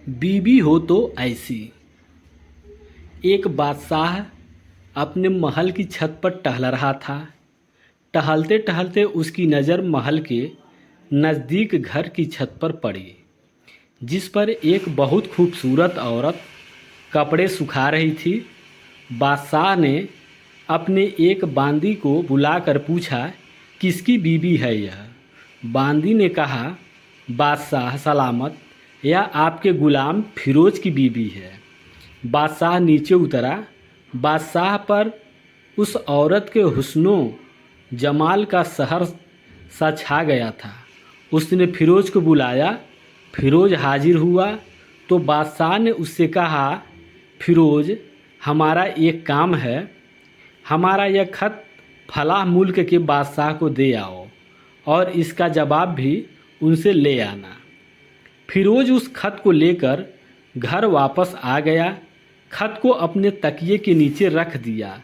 बीवी हो तो ऐसी। एक बादशाह अपने महल की छत पर टहल रहा था। टहलते टहलते उसकी नज़र महल के नज़दीक घर की छत पर पड़ी, जिस पर एक बहुत खूबसूरत औरत कपड़े सुखा रही थी। बादशाह ने अपने एक बांदी को बुलाकर पूछा, किसकी बीवी है यह? बांदी ने कहा, बादशाह सलामत, यह आपके गुलाम फिरोज की बीवी है। बादशाह नीचे उतरा। बादशाह पर उस औरत के हुस्नो जमाल का सहर सा छा गया था। उसने फिरोज को बुलाया। फिरोज हाजिर हुआ तो बादशाह ने उससे कहा, फिरोज, हमारा एक काम है। हमारा यह खत फलाह मुल्क के बादशाह को दे आओ और इसका जवाब भी उनसे ले आना। फिरोज उस खत को लेकर घर वापस आ गया। खत को अपने तकिए के नीचे रख दिया।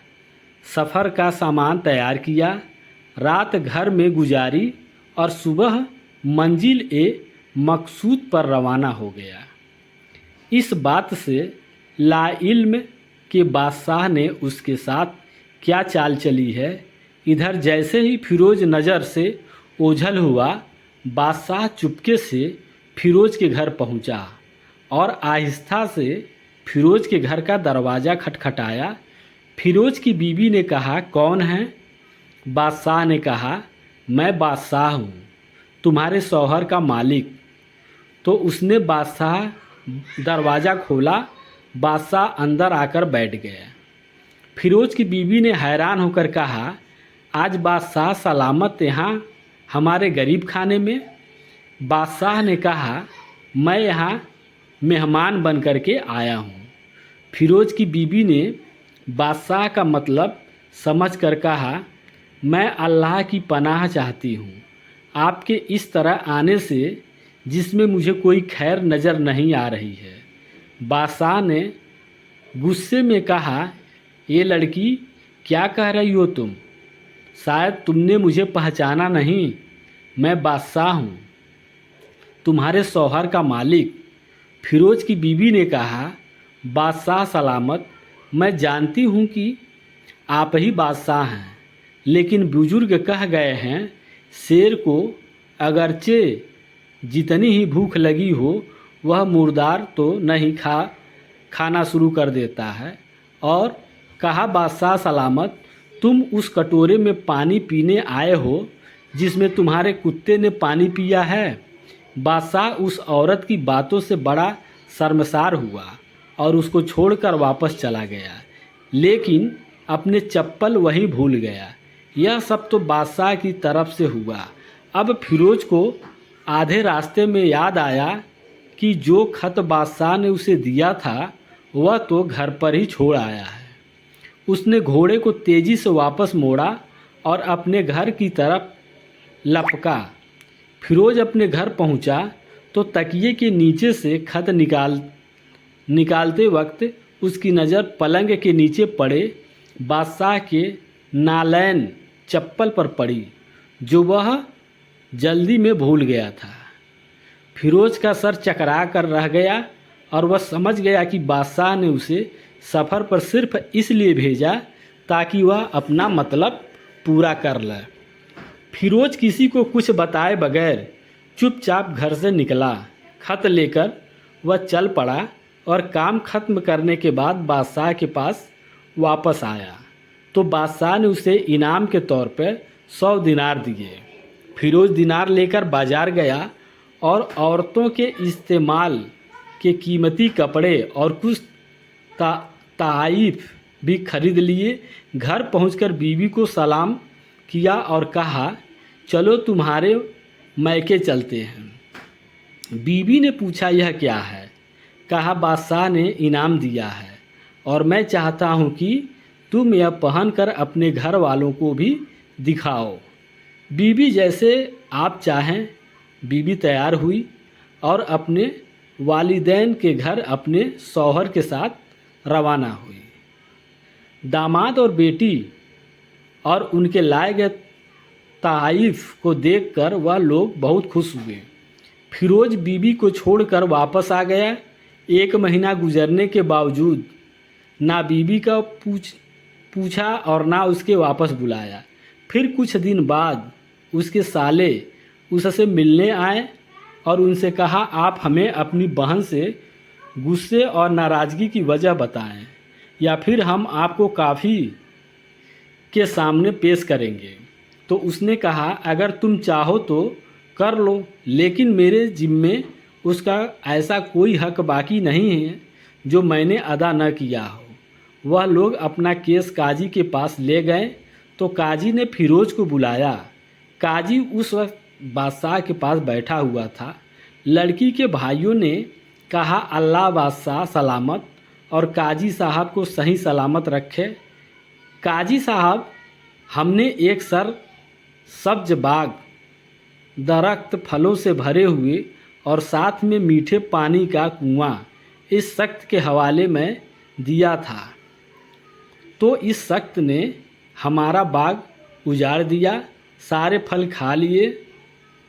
सफ़र का सामान तैयार किया। रात घर में गुजारी और सुबह मंजिल ए मकसूद पर रवाना हो गया। इस बात से लाइल्म के बादशाह ने उसके साथ क्या चाल चली है। इधर जैसे ही फिरोज नज़र से ओझल हुआ, बादशाह चुपके से फिरोज के घर पहुंचा और आहिस्ता से फिरोज के घर का दरवाज़ा खटखटाया। फिरोज की बीवी ने कहा, कौन है? बादशाह ने कहा, मैं बादशाह हूँ, तुम्हारे शौहर का मालिक। तो उसने दरवाज़ा खोला। बादशाह अंदर आकर बैठ गया। फिरोज की बीवी ने हैरान होकर कहा, आज बादशाह सलामत यहाँ हमारे गरीब खाने में? बादशाह ने कहा, मैं यहाँ मेहमान बन कर के आया हूँ। फिरोज की बीवी ने बादशाह का मतलब समझ कर कहा, मैं अल्लाह की पनाह चाहती हूँ आपके इस तरह आने से, जिसमें मुझे कोई खैर नज़र नहीं आ रही है। बादशाह ने गुस्से में कहा, ये लड़की, क्या कह रही हो तुम? शायद तुमने मुझे पहचाना नहीं। मैं बादशाह हूँ, तुम्हारे शौहर का मालिक। फिरोज की बीवी ने कहा, बादशाह सलामत, मैं जानती हूँ कि आप ही बादशाह हैं, लेकिन बुजुर्ग कह गए हैं, शेर को अगरचे जितनी ही भूख लगी हो, वह मुर्दार तो नहीं खाना शुरू कर देता है। और कहा, बादशाह सलामत, तुम उस कटोरे में पानी पीने आए हो जिसमें तुम्हारे कुत्ते ने पानी पिया है। बादशाह उस औरत की बातों से बड़ा शर्मसार हुआ और उसको छोड़कर वापस चला गया, लेकिन अपने चप्पल वहीं भूल गया। यह सब तो बादशाह की तरफ से हुआ। अब फिरोज को आधे रास्ते में याद आया कि जो खत बादशाह ने उसे दिया था वह तो घर पर ही छोड़ आया है। उसने घोड़े को तेज़ी से वापस मोड़ा और अपने घर की तरफ लपका। फिरोज अपने घर पहुंचा तो तकिए के नीचे से खत निकालते वक्त उसकी नज़र पलंग के नीचे पड़े बादशाह के नालैन चप्पल पर पड़ी, जो वह जल्दी में भूल गया था। फिरोज का सर चकरा कर रह गया और वह समझ गया कि बादशाह ने उसे सफ़र पर सिर्फ इसलिए भेजा ताकि वह अपना मतलब पूरा कर ले। फिरोज किसी को कुछ बताए बगैर चुपचाप घर से निकला। खत लेकर वह चल पड़ा और काम खत्म करने के बाद बादशाह के पास वापस आया तो बादशाह ने उसे इनाम के तौर पर 100 दिनार दिए। फिरोज दिनार लेकर बाजार गया और औरतों के इस्तेमाल के कीमती कपड़े और कुछ तहाइफ भी खरीद लिए। घर पहुंचकर बीवी को सलाम किया और कहा, चलो तुम्हारे मैके चलते हैं। बीवी ने पूछा, यह क्या है? कहा, बादशाह ने इनाम दिया है और मैं चाहता हूँ कि तुम यह पहनकर अपने घर वालों को भी दिखाओ। बीवी, जैसे आप चाहें। बीवी तैयार हुई और अपने वालिदैन के घर अपने शौहर के साथ रवाना हुई। दामाद और बेटी और उनके लाए गए तहाइफ को देखकर वह लोग बहुत खुश हुए। फिरोज बीबी को छोड़कर वापस आ गया। 1 महीना गुजरने के बावजूद ना बीवी का पूछा और ना उसके वापस बुलाया। फिर कुछ दिन बाद उसके साले उससे मिलने आए और उनसे कहा, आप हमें अपनी बहन से गुस्से और नाराज़गी की वजह बताएं या फिर हम आपको काफ़ी के सामने पेश करेंगे। तो उसने कहा, अगर तुम चाहो तो कर लो, लेकिन मेरे ज़िम्मे उसका ऐसा कोई हक बाकी नहीं है जो मैंने अदा न किया हो। वह लोग अपना केस काजी के पास ले गए तो काजी ने फिरोज को बुलाया। काजी उस वक्त बादशाह के पास बैठा हुआ था। लड़की के भाइयों ने कहा, अल्लाह बादशाह सलामत और काजी साहब को सही सलामत रखे। काजी साहब, हमने एक सब्ज बाग, दरख्त फलों से भरे हुए और साथ में मीठे पानी का कुआं इस सख्त के हवाले में दिया था, तो इस सख्त ने हमारा बाग उजाड़ दिया, सारे फल खा लिए,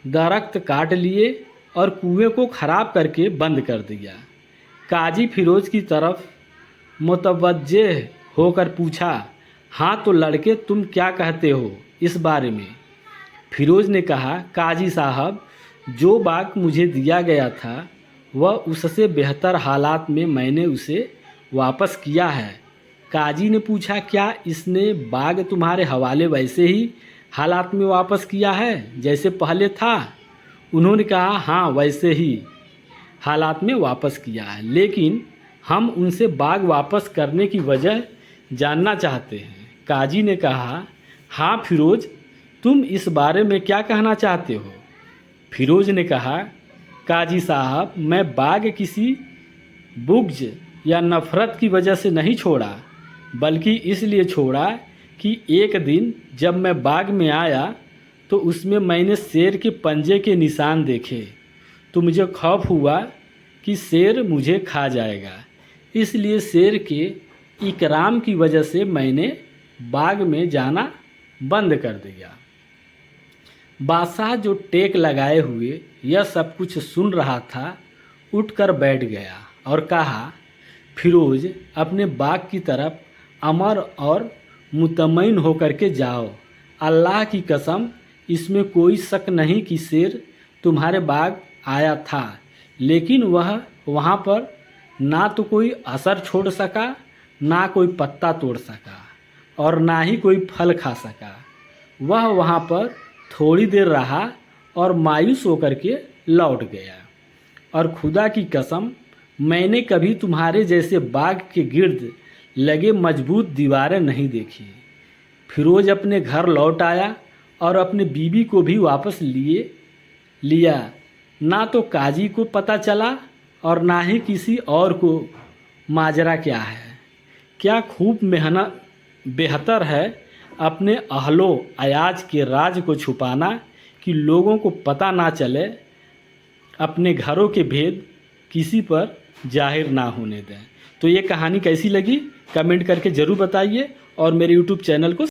दरख्त काट लिए और कुएं को ख़राब करके बंद कर दिया। काजी फिरोज की तरफ मुतवज्जे होकर पूछा, हाँ तो लड़के, तुम क्या कहते हो इस बारे में? फिरोज ने कहा, काजी साहब, जो बाग मुझे दिया गया था वह उससे बेहतर हालात में मैंने उसे वापस किया है। काजी ने पूछा, क्या इसने बाग तुम्हारे हवाले वैसे ही हालात में वापस किया है जैसे पहले था? उन्होंने कहा, हाँ वैसे ही हालात में वापस किया है, लेकिन हम उनसे बाग वापस करने की वजह जानना चाहते हैं। काजी ने कहा, हाँ फिरोज, तुम इस बारे में क्या कहना चाहते हो? फिरोज ने कहा, काजी साहब, मैं बाग किसी बुग़्ज़ या नफ़रत की वजह से नहीं छोड़ा, बल्कि इसलिए छोड़ा कि एक दिन जब मैं बाग में आया तो उसमें मैंने शेर के पंजे के निशान देखे, तो मुझे खौफ हुआ कि शेर मुझे खा जाएगा। इसलिए शेर के इकराम की वजह से मैंने बाग में जाना बंद कर दिया। बादशाह, जो टेक लगाए हुए यह सब कुछ सुन रहा था, उठकर बैठ गया और कहा, फिरोज, अपने बाग की तरफ अमर और मुतमईन होकर के जाओ। अल्लाह की कसम, इसमें कोई शक नहीं कि शेर तुम्हारे बाग आया था, लेकिन वह वहाँ पर ना तो कोई असर छोड़ सका, ना कोई पत्ता तोड़ सका और ना ही कोई फल खा सका। वह वहाँ पर थोड़ी देर रहा और मायूस होकर के लौट गया। और खुदा की कसम, मैंने कभी तुम्हारे जैसे बाग के गिर्द लगे मजबूत दीवारें नहीं देखी। फिरोज अपने घर लौट आया और अपने बीवी को भी वापस लिया। ना तो काजी को पता चला और ना ही किसी और को माजरा क्या है। क्या खूब मेहनत बेहतर है अपने अहलो अयाज के राज को छुपाना कि लोगों को पता ना चले, अपने घरों के भेद किसी पर जाहिर ना होने दें। तो ये कहानी कैसी लगी कमेंट करके ज़रूर बताइए और मेरे YouTube चैनल को